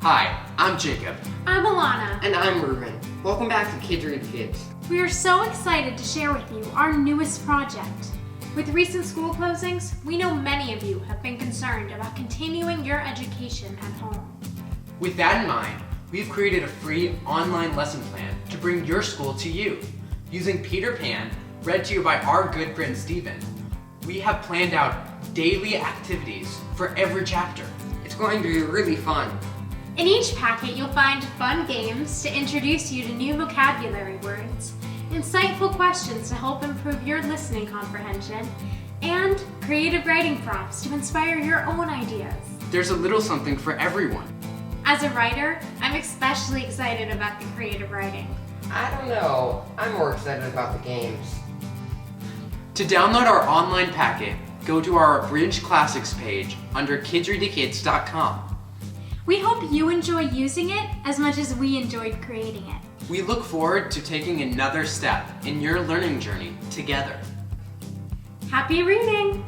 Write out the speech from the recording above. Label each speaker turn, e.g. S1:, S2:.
S1: Hi, I'm Jacob.
S2: I'm Alana.
S3: And I'm Ruben. Welcome back to Kids Read Kids.
S2: We are so excited to share with you our newest project. With recent school closings, we know many of you have been concerned about continuing your education at home.
S1: With that in mind, we've created a free online lesson plan to bring your school to you. Using Peter Pan, read to you by our good friend Steven, we have planned out daily activities for every chapter.
S3: It's going to be really fun.
S2: In each packet, you'll find fun games to introduce you to new vocabulary words, insightful questions to help improve your listening comprehension, and creative writing prompts to inspire your own ideas.
S1: There's a little something for everyone.
S2: As a writer, I'm especially excited about the creative writing.
S3: I don't know. I'm more excited about the games.
S1: To download our online packet, go to our Abridged Classics page under kidsreadtokids.com.
S2: We hope you enjoy using it as much as we enjoyed creating it.
S1: We look forward to taking another step in your learning journey together.
S2: Happy reading!